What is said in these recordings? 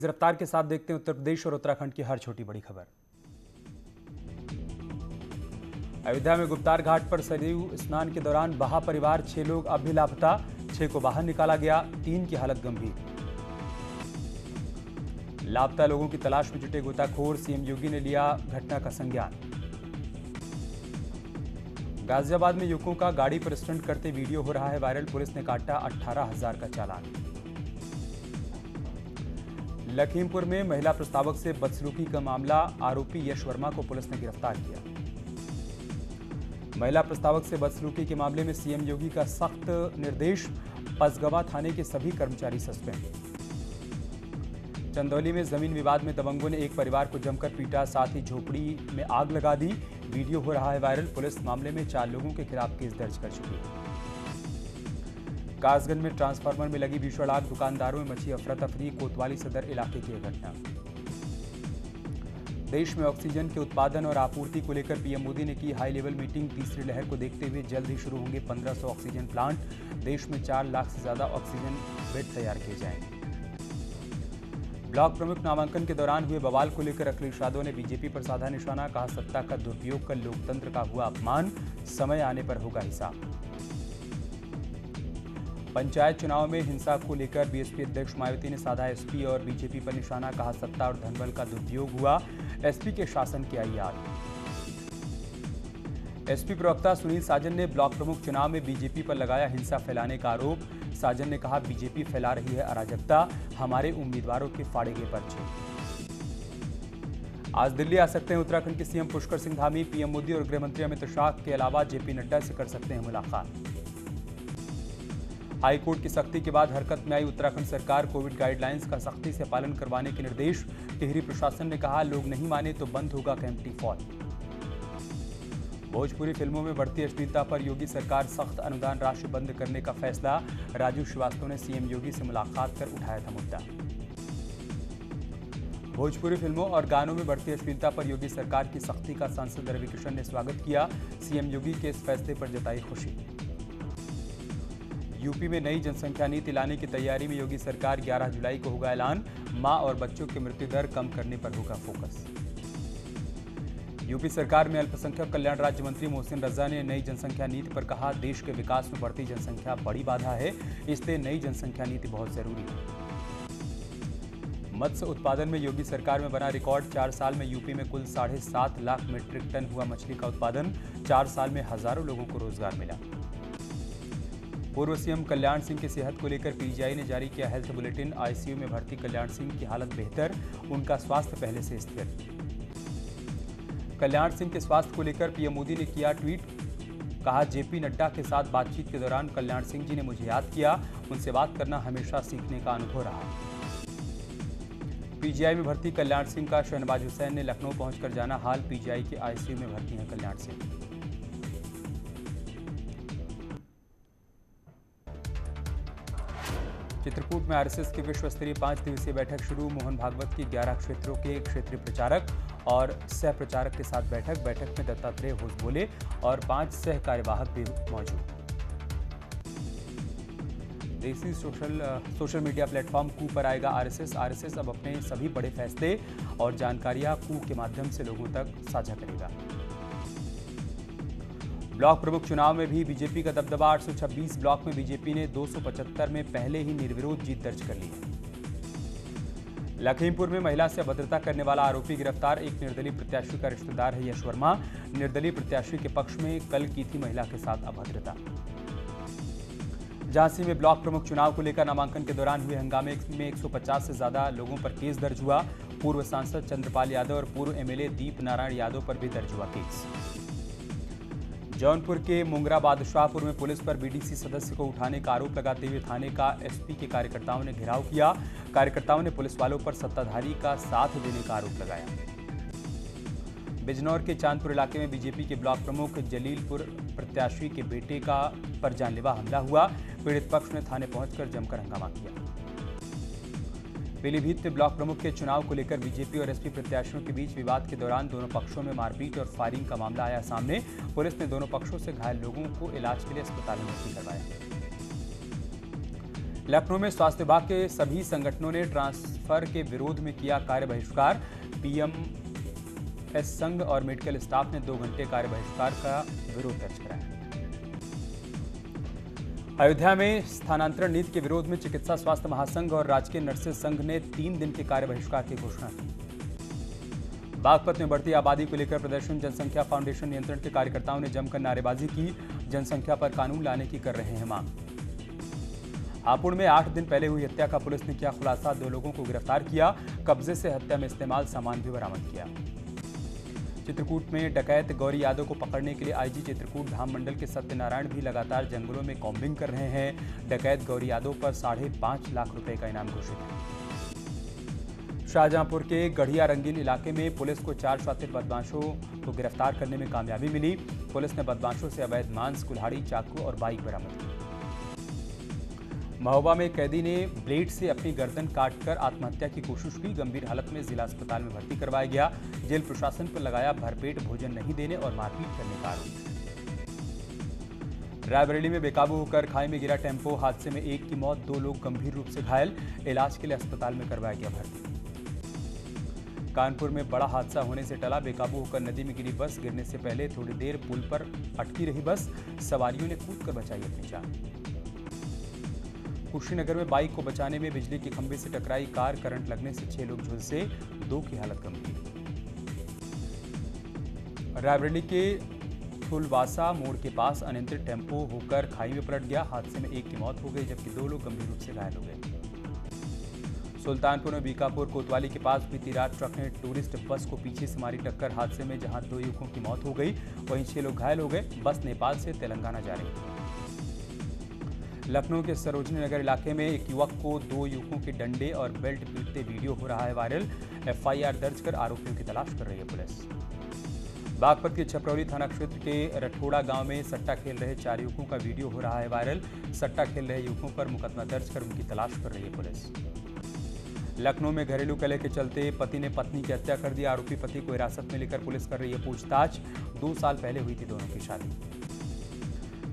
गिरफ्तार के साथ देखते हैं उत्तर प्रदेश और उत्तराखंड की हर छोटी बड़ी खबर। अयोध्या में गुप्तार घाट पर सरयू स्नान के दौरान बहा परिवार 6 लोग अब भी लापता। 6 को बाहर निकाला गया, 3 की हालत गंभीर। लापता लोगों की तलाश में जुटे गोताखोर, सीएम योगी ने लिया घटना का संज्ञान। गाजियाबाद में युवकों का गाड़ी पर स्टंट करते वीडियो हो रहा है वायरल, पुलिस ने काटा 18,000 का चालान। लखीमपुर में महिला प्रस्तावक से बदसलूकी का मामला, आरोपी यश वर्मा को पुलिस ने गिरफ्तार किया। महिला प्रस्तावक से बदसलूकी के मामले में सीएम योगी का सख्त निर्देश, पसगवा थाने के सभी कर्मचारी सस्पेंड। चंदौली में जमीन विवाद में दबंगों ने एक परिवार को जमकर पीटा, साथ ही झोपड़ी में आग लगा दी। वीडियो हो रहा है वायरल, पुलिस मामले में 4 लोगों के खिलाफ केस दर्ज कर चुकी है। कासगंज में ट्रांसफार्मर में लगी भीषण आग, दुकानदारों में मची अफरा तफरी, कोतवाली सदर इलाके की घटना। देश में ऑक्सीजन के उत्पादन और आपूर्ति को लेकर पीएम मोदी ने की हाई लेवल मीटिंग। तीसरी लहर को देखते हुए जल्द ही शुरू होंगे 1500 ऑक्सीजन प्लांट। देश में 4 लाख से ज्यादा ऑक्सीजन बेड तैयार किए जाएंगे। ब्लॉक प्रमुख नामांकन के दौरान हुए बवाल को लेकर अखिलेश यादव ने बीजेपी पर साधा निशाना, कहा सत्ता का दुरुपयोग कर लोकतंत्र का हुआ अपमान, समय आने पर होगा हिसाब। पंचायत चुनाव में हिंसा को लेकर बीएसपी अध्यक्ष मायावती ने साधा एसपी और बीजेपी पर निशाना, कहा सत्ता और धनबल का दुरुपयोग हुआ, एसपी के शासन की आई याद। एसपी प्रवक्ता सुनील साजन ने ब्लॉक प्रमुख चुनाव में बीजेपी पर लगाया हिंसा फैलाने का आरोप। साजन ने कहा बीजेपी फैला रही है अराजकता, हमारे उम्मीदवारों के फाड़ेंगे पर्चे। आज दिल्ली आ सकते हैं उत्तराखंड के सीएम पुष्कर सिंह धामी, पीएम मोदी और गृहमंत्री अमित शाह के अलावा जेपी नड्डा से कर सकते हैं मुलाकात। हाईकोर्ट की सख्ती के बाद हरकत में आई उत्तराखंड सरकार, कोविड गाइडलाइंस का सख्ती से पालन करवाने के निर्देश। टिहरी प्रशासन ने कहा लोग नहीं माने तो बंद होगा कैंप टी-फॉल। भोजपुरी फिल्मों में बढ़ती अश्लीलता पर योगी सरकार सख्त अनुदान राशि बंद करने का फैसला। राजू श्रीवास्तव ने सीएम योगी से मुलाकात कर उठाया था मुद्दा। भोजपुरी फिल्मों और गानों में बढ़ती अश्लीलता पर योगी सरकार की सख्ती का सांसद रवि किशन ने स्वागत किया। सीएम योगी के इस फैसले पर जताई खुशी। यूपी में नई जनसंख्या नीति लाने की तैयारी में योगी सरकार, 11 जुलाई को होगा ऐलान। मां और बच्चों की मृत्यु दर कम करने पर होगा फोकस। यूपी सरकार में अल्पसंख्यक कल्याण राज्य मंत्री मोहसिन रजा ने नई जनसंख्या नीति पर कहा देश के विकास में बढ़ती जनसंख्या बड़ी बाधा है, इसलिए नई जनसंख्या नीति बहुत जरूरी है। मत्स्य उत्पादन में योगी सरकार में बना रिकॉर्ड, 4 साल में यूपी में कुल 7.5 लाख मीट्रिक टन हुआ मछली का उत्पादन। 4 साल में हजारों लोगों को रोजगार मिला। पूर्व सीएम कल्याण सिंह की सेहत को लेकर पीजीआई ने जारी किया हेल्थ बुलेटिन। आईसीयू में भर्ती कल्याण सिंह की हालत बेहतर, उनका स्वास्थ्य पहले से स्थिर। कल्याण सिंह के स्वास्थ्य को लेकर पीएम मोदी ने किया ट्वीट, कहा जेपी नड्डा के साथ बातचीत के दौरान कल्याण सिंह जी ने मुझे याद किया, उनसे बात करना हमेशा सीखने का अनुभव रहा। पीजीआई में भर्ती कल्याण सिंह का शहनवाज हुसैन ने लखनऊ पहुंचकर जाना हाल। पीजीआई के आईसीयू में भर्ती हैं कल्याण सिंह। चित्रकूट में आरएसएस की विश्व स्तरीय 5 दिवसीय बैठक शुरू। मोहन भागवत की 11 क्षेत्रों के क्षेत्रीय प्रचारक और सह प्रचारक के साथ बैठक में दत्तात्रेय घोष बोले और 5 सह कार्यवाहक भी मौजूद। देसी सोशल मीडिया प्लेटफॉर्म कू पर आएगा आरएसएस अब अपने सभी बड़े फैसले और जानकारियां कू के माध्यम से लोगों तक साझा करेगा। ब्लॉक प्रमुख चुनाव में भी बीजेपी का दबदबा, 826 ब्लॉक में बीजेपी ने 275 में पहले ही निर्विरोध जीत दर्ज कर ली है। लखीमपुर में महिला से अभद्रता करने वाला आरोपी गिरफ्तार, एक निर्दलीय प्रत्याशी का रिश्तेदार है यश वर्मा। निर्दलीय प्रत्याशी के पक्ष में कल की थी महिला के साथ अभद्रता। झांसी में ब्लॉक प्रमुख चुनाव को लेकर नामांकन के दौरान हुए हंगामे में 150 से ज्यादा लोगों पर केस दर्ज हुआ। पूर्व सांसद चंद्रपाल यादव और पूर्व एमएलए दीप नारायण यादव पर भी दर्ज हुआ केस। जौनपुर के मुंगरा बादशाहपुर में पुलिस पर बीडीसी सदस्य को उठाने का आरोप लगाते हुए थाने का एसपी के कार्यकर्ताओं ने घेराव किया। कार्यकर्ताओं ने पुलिस वालों पर सत्ताधारी का साथ देने का आरोप लगाया। बिजनौर के चांदपुर इलाके में बीजेपी के ब्लॉक प्रमुख जलीलपुर प्रत्याशी के बेटे पर जानलेवा हमला हुआ। पीड़ित पक्ष ने थाने पहुंचकर जमकर हंगामा किया। पीलीभीत में ब्लॉक प्रमुख के चुनाव को लेकर बीजेपी और एसपी प्रत्याशियों के बीच विवाद के दौरान दोनों पक्षों में मारपीट और फायरिंग का मामला आया सामने। पुलिस ने दोनों पक्षों से घायल लोगों को इलाज के लिए अस्पताल में भर्ती करवाया। लखनऊ में स्वास्थ्य विभाग के सभी संगठनों ने ट्रांसफर के विरोध में किया कार्य बहिष्कार। पीएमएस संघ और मेडिकल स्टाफ ने 2 घंटे कार्य बहिष्कार का विरोध दर्ज कराया। अयोध्या में स्थानांतरण नीति के विरोध में चिकित्सा स्वास्थ्य महासंघ और राजकीय नर्सेज संघ ने 3 दिन के कार्य बहिष्कार की घोषणा की। बागपत में बढ़ती आबादी को लेकर प्रदर्शन। जनसंख्या फाउंडेशन नियंत्रण के कार्यकर्ताओं ने जमकर नारेबाजी की। जनसंख्या पर कानून लाने की कर रहे हैं मांग। हापुड़ में 8 दिन पहले हुई हत्या का पुलिस ने किया खुलासा। 2 लोगों को गिरफ्तार किया। कब्जे से हत्या में इस्तेमाल सामान भी बरामद किया। चित्रकूट में डकैत गौरी यादव को पकड़ने के लिए आईजी चित्रकूट धाम मंडल के सत्यनारायण भी लगातार जंगलों में कॉम्बिंग कर रहे हैं। डकैत गौरी यादव पर 5.5 लाख रुपए का इनाम घोषित है। शाहजहांपुर के गढ़िया रंगीन इलाके में पुलिस को 4 शातिर बदमाशों को गिरफ्तार करने में कामयाबी मिली। पुलिस ने बदमाशों से अवैध मांस, कुल्हाड़ी, चाकू और बाइक बरामद की। महोबा में कैदी ने ब्लेड से अपनी गर्दन काटकर आत्महत्या की कोशिश की। गंभीर हालत में जिला अस्पताल में भर्ती करवाया गया। जेल प्रशासन पर लगाया भरपेट भोजन नहीं देने और मारपीट करने का आरोप। रायबरेली में बेकाबू होकर खाई में गिरा टेम्पो। हादसे में 1 की मौत, 2 लोग गंभीर रूप से घायल। इलाज के लिए अस्पताल में करवाया गया भर्ती। कानपुर में बड़ा हादसा होने से टला। बेकाबू होकर नदी में गिरी बस। गिरने से पहले थोड़ी देर पुल पर अटकी रही बस। सवारियों ने कूदकर बचाई अपनी जान। कुशीनगर में बाइक को बचाने में बिजली के खंभे से टकराई कार। करंट लगने से 6 लोग झुलसे, 2 की हालत गंभीर। रायबरेली के फुलवासा मोड़ के पास अनियंत्रित टेम्पो होकर खाई में पलट गया। हादसे में 1 की मौत हो गई जबकि 2 लोग गंभीर रूप से घायल हो गए। सुल्तानपुर में बीकापुर कोतवाली के पास बीती रात ट्रक ने टूरिस्ट बस को पीछे से मारी टक्कर। हादसे में जहां 2 युवकों की मौत हो गई वहीं 6 लोग घायल हो गए। बस नेपाल से तेलंगाना जा रही थी। लखनऊ के सरोजनी नगर इलाके में एक युवक को 2 युवकों के डंडे और बेल्ट पीटते वीडियो हो रहा है वायरल। एफआईआर दर्ज कर आरोपियों की तलाश कर रही है पुलिस। बागपत के छपरौली थाना क्षेत्र के रठोड़ा गांव में सट्टा खेल रहे 4 युवकों का वीडियो हो रहा है वायरल। सट्टा खेल रहे युवकों पर मुकदमा दर्ज कर उनकी तलाश कर रही है पुलिस। लखनऊ में घरेलू कलह के चलते पति ने पत्नी की हत्या कर दी। आरोपी पति को हिरासत में लेकर पुलिस कर रही है पूछताछ। 2 साल पहले हुई थी दोनों की शादी।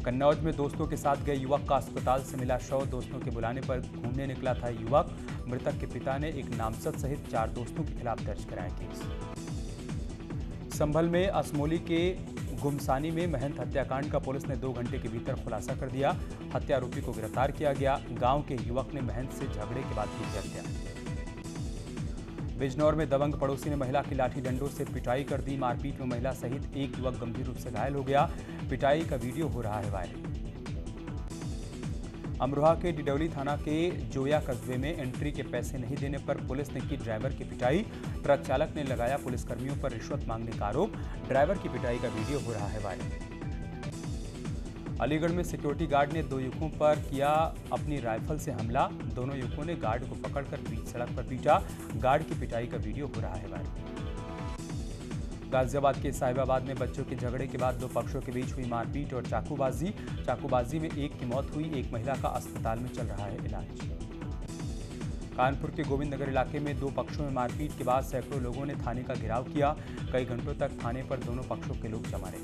कन्नौज में दोस्तों के साथ गए युवक का अस्पताल से मिला शव। दोस्तों के बुलाने पर घूमने निकला था युवक। मृतक के पिता ने एक नामजद सहित 4 दोस्तों के खिलाफ दर्ज कराया केस। संभल में असमोली के गुमसानी में महंत हत्याकांड का पुलिस ने 2 घंटे के भीतर खुलासा कर दिया। हत्या आरोपी को गिरफ्तार किया गया। गांव के युवक ने महंत से झगड़े के बाद की हत्या। बिजनौर में दबंग पड़ोसी ने महिला की लाठी डंडों से पिटाई कर दी। मारपीट में महिला सहित 1 युवक गंभीर रूप से घायल हो गया। पिटाई का वीडियो हो रहा है वायरल। अमरोहा के डिडौली थाना के जोया कस्बे में एंट्री के पैसे नहीं देने पर पुलिस ने की ड्राइवर की पिटाई। ट्रक चालक ने लगाया पुलिसकर्मियों पर रिश्वत मांगने का आरोप। ड्राइवर की पिटाई का वीडियो हो रहा है वायरल। अलीगढ़ में सिक्योरिटी गार्ड ने 2 युवकों पर किया अपनी राइफल से हमला। दोनों युवकों ने गार्ड को पकड़कर बीच सड़क पर पीटा। गार्ड की पिटाई का वीडियो हो रहा है वायरल। गाजियाबाद के साहिबाबाद में बच्चों के झगड़े के बाद 2 पक्षों के बीच हुई मारपीट और चाकूबाजी में 1 की मौत हुई। 1 महिला का अस्पताल में चल रहा है इलाज। कानपुर के गोविंद नगर इलाके में 2 पक्षों में मारपीट के बाद सैकड़ों लोगों ने थाने का घेराव किया। कई घंटों तक थाने पर दोनों पक्षों के लोग जमा रहे।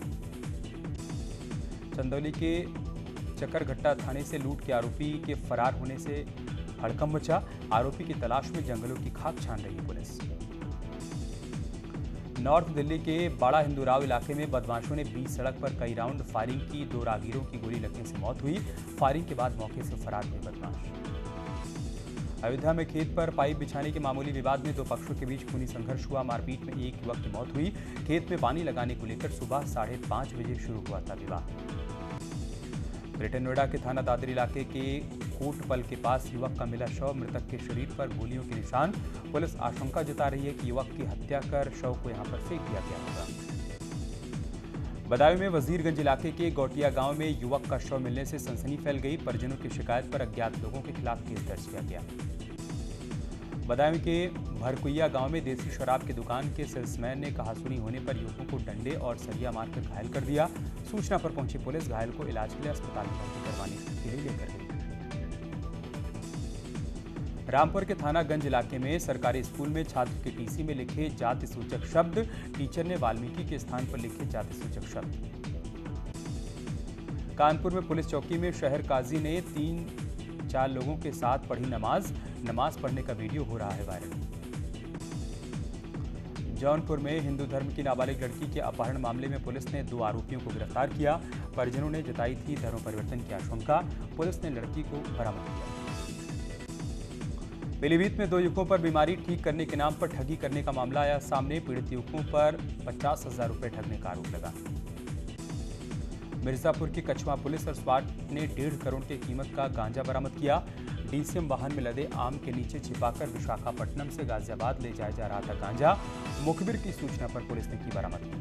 चंदौली के चकरघट्टा थाने से लूट के आरोपी के फरार होने से हड़कंप मचा। आरोपी की तलाश में जंगलों की खाक छान रही है पुलिस। नॉर्थ दिल्ली के बाड़ा हिंदूराव इलाके में बदमाशों ने बीच सड़क पर कई राउंड फायरिंग की। 2 राहगीरों की गोली लगने से मौत हुई। फायरिंग के बाद मौके से फरार हुए बदमाश। अयोध्या में खेत पर पाइप बिछाने के मामूली विवाद में 2 पक्षों के बीच खूनी संघर्ष हुआ। मारपीट में 1 युवक की मौत हुई। खेत में पानी लगाने को लेकर सुबह 5:30 बजे शुरू हुआ था विवाद। ग्रेटर नोएडा के थाना दादरी इलाके के कोटपल के पास युवक का मिला शव। मृतक के शरीर पर गोलियों के निशान। पुलिस आशंका जता रही है कि युवक की हत्या कर शव को यहां पर फेंक दिया गया होगा। बदायूं में वजीरगंज इलाके के गौटिया गांव में युवक का शव मिलने से सनसनी फैल गई। परिजनों की शिकायत पर अज्ञात लोगों के खिलाफ केस दर्ज किया गया। बदायूं के भरकुइया गांव में देसी शराब की दुकान के सेल्समैन ने कहासुनी होने पर युवकों को डंडे और सरिया मारकर घायल कर दिया। सूचना पर पहुंची पुलिस घायल को इलाज के लिए अस्पताल में भर्ती करवाने के लिए लेकर गई। रामपुर के थानागंज इलाके में सरकारी स्कूल में छात्र के टीसी में लिखे जाति सूचक शब्द। टीचर ने वाल्मीकि के स्थान पर लिखे जाति सूचक शब्द। कानपुर में पुलिस चौकी में शहर काजी ने 3 4 लोगों के साथ पढ़ी नमाज पढ़ने का वीडियो हो रहा है वायरल। जौनपुर में हिंदू धर्म की नाबालिग लड़की के अपहरण मामले में पुलिस ने 2 आरोपियों को गिरफ्तार किया। परिजनों ने जताई थी धर्म परिवर्तन की आशंका। पुलिस ने लड़की को बरामद किया। पीलीभीत में 2 युवकों पर बीमारी ठीक करने के नाम पर ठगी करने का मामला आया सामने। पीड़ित युवकों पर 50,000 रुपए ठगने का आरोप लगा। मिर्जापुर की कछवा पुलिस और स्वाट ने 1.5 करोड़ की कीमत का गांजा बरामद किया। डीसीएम वाहन में लदे आम के नीचे छिपाकर विशाखापट्टनम से गाजियाबाद ले जाया जा रहा था गांजा। मुखबिर की सूचना पर पुलिस ने की बरामदगी।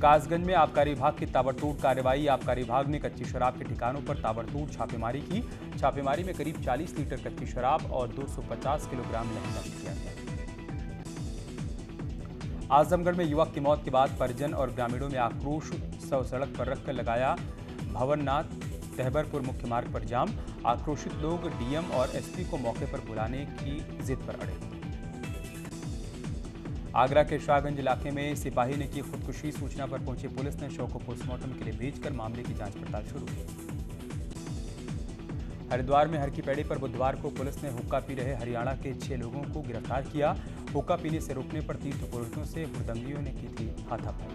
कासगंज में आबकारी विभाग की ताबड़तोड़ कार्रवाई। आबकारी विभाग ने कच्ची शराब के ठिकानों पर ताबड़तोड़ छापेमारी की। छापेमारी में करीब 40 लीटर कच्ची शराब और 250 किलोग्राम लहन नष्ट किया गया। आजमगढ़ में युवक की मौत के बाद परिजन और ग्रामीणों में आक्रोश। सड़क पर रखकर लगाया भवननाथ तहबरपुर मुख्य मार्ग पर जाम। आक्रोशित लोग डीएम और एसपी को मौके पर बुलाने की जिद पर अड़े। आगरा के शाहगंज इलाके में सिपाही ने की खुदकुशी। सूचना पर पहुंची पुलिस ने शव को पोस्टमार्टम के लिए भेजकर मामले की जांच पड़ताल शुरू की। हरिद्वार में हर की पैड़ी पर बुधवार को पुलिस ने हुक्का पी रहे हरियाणा के 6 लोगों को गिरफ्तार किया। हुक्का पीने से रोकने पर तीर्थ पुरोहितों से हुड़दंगियों ने की थी हाथापाई।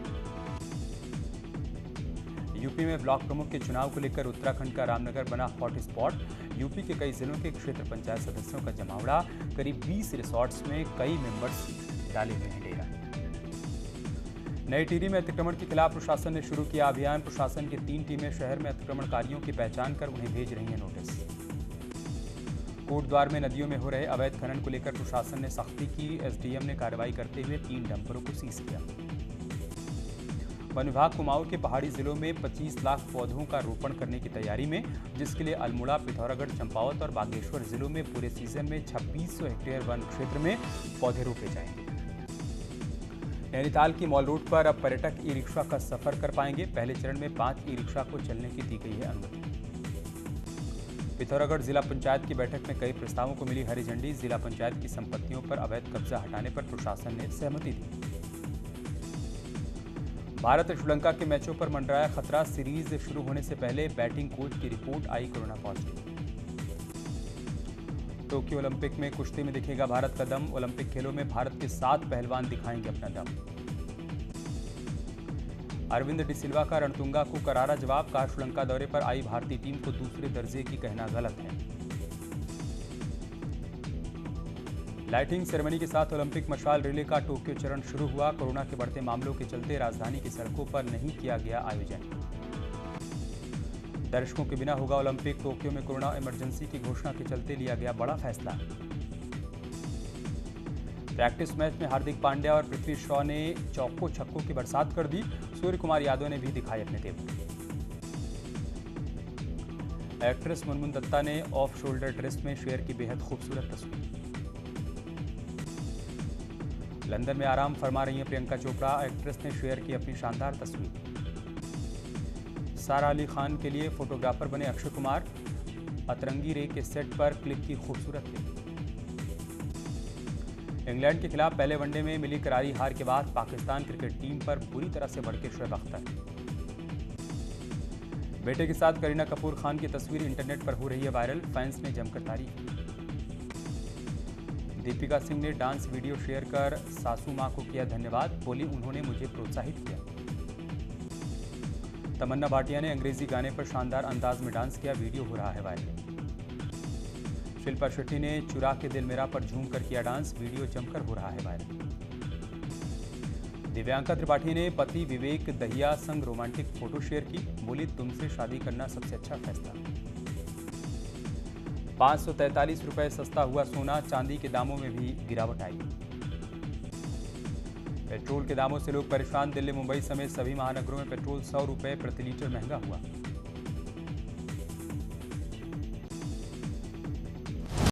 यूपी में ब्लॉक प्रमुख के चुनाव को लेकर उत्तराखंड का रामनगर बना हॉटस्पॉट। यूपी के कई जिलों के क्षेत्र पंचायत सदस्यों का जमावड़ा। करीब 20 रिसोर्ट्स में कई मेंबर्स डाले हुए हैं डेरा। नई टिहरी में अतिक्रमण के खिलाफ प्रशासन ने शुरू किया अभियान। प्रशासन की 3 टीमें शहर में अतिक्रमणकारियों की पहचान कर उन्हें भेज रही हैं नोटिस। कोटद्वार में नदियों में हो रहे अवैध खनन को लेकर प्रशासन ने सख्ती की। एसडीएम ने कार्रवाई करते हुए 3 डंपरों को सीज किया। वन विभाग कुमाऊं के पहाड़ी जिलों में 25 लाख पौधों का रोपण करने की तैयारी में, जिसके लिए अल्मोड़ा, पिथौरागढ़, चंपावत और बागेश्वर जिलों में पूरे सीजन में 2600 हेक्टेयर वन क्षेत्र में पौधे रोपे जाएंगे। नैनीताल की मॉल रोड पर अब पर्यटक ई रिक्शा का सफर कर पाएंगे। पहले चरण में 5 ई रिक्शा को चलने की दी गई है अनुमति। पिथौरागढ़ जिला पंचायत की बैठक में कई प्रस्तावों को मिली हरी झंडी। जिला पंचायत की संपत्तियों पर अवैध कब्जा हटाने पर प्रशासन ने सहमति दी। भारत और श्रीलंका के मैचों पर मंडराया खतरा। सीरीज शुरू होने से पहले बैटिंग कोच की रिपोर्ट आई कोरोना पॉजिटिव। टोक्यो ओलंपिक में कुश्ती में दिखेगा भारत का दम। ओलंपिक खेलों में भारत के 7 पहलवान दिखाएंगे अपना दम। अरविंद डिसिल्वा का रणतुंगा को करारा जवाब। कहा श्रीलंका दौरे पर आई भारतीय टीम को दूसरे दर्जे की कहना गलत है। लाइटिंग सेरेमनी के साथ ओलंपिक मशाल रिले का टोक्यो चरण शुरू हुआ। कोरोना के बढ़ते मामलों के चलते राजधानी की सड़कों पर नहीं किया गया आयोजन। दर्शकों के बिना होगा ओलंपिक। टोक्यो में कोरोना इमरजेंसी की घोषणा के चलते लिया गया बड़ा फैसला। प्रैक्टिस मैच में हार्दिक पांड्या और पृथ्वी शॉ ने चौकों छक्कों की बरसात कर दी। सूर्य कुमार यादव ने भी दिखाए अपने तेवर। एक्ट्रेस मुनमुन दत्ता ने ऑफ शोल्डर ड्रेस में शेयर की बेहद खूबसूरत तस्वीर। लंदन में आराम फरमा रही हैं प्रियंका चोपड़ा। एक्ट्रेस ने शेयर की अपनी शानदार तस्वीर। सारा अली खान के लिए फोटोग्राफर बने अक्षय कुमार। अतरंगी रे के सेट पर क्लिक की खूबसूरत पिक। इंग्लैंड के खिलाफ पहले वनडे में मिली करारी हार के बाद पाकिस्तान क्रिकेट टीम पर बुरी तरह से भड़के शोएब अख्तर। बेटे के साथ करीना कपूर खान की तस्वीर इंटरनेट पर हो रही है वायरल। फैंस ने जमकर तारीफ की। दीपिका सिंह ने डांस वीडियो शेयर कर सासू मां को किया धन्यवाद। बोली, उन्होंने मुझे प्रोत्साहित किया। तमन्ना भाटिया ने अंग्रेजी गाने पर शानदार अंदाज में डांस किया। वीडियो हो रहा है वायरल। शिल्पा शेट्टी ने चुरा के दिल मेरा पर झूम कर किया डांस। वीडियो जमकर हो रहा है वायरल। दिव्यांका त्रिपाठी ने पति विवेक दहिया संग रोमांटिक फोटो शेयर की। बोली, तुमसे शादी करना सबसे अच्छा फैसला। 543 रुपए सस्ता हुआ सोना। चांदी के दामों में भी गिरावट आई। पेट्रोल के दामों से लोग परेशान। दिल्ली, मुंबई समेत सभी महानगरों में पेट्रोल 100 रुपए प्रति लीटर महंगा हुआ।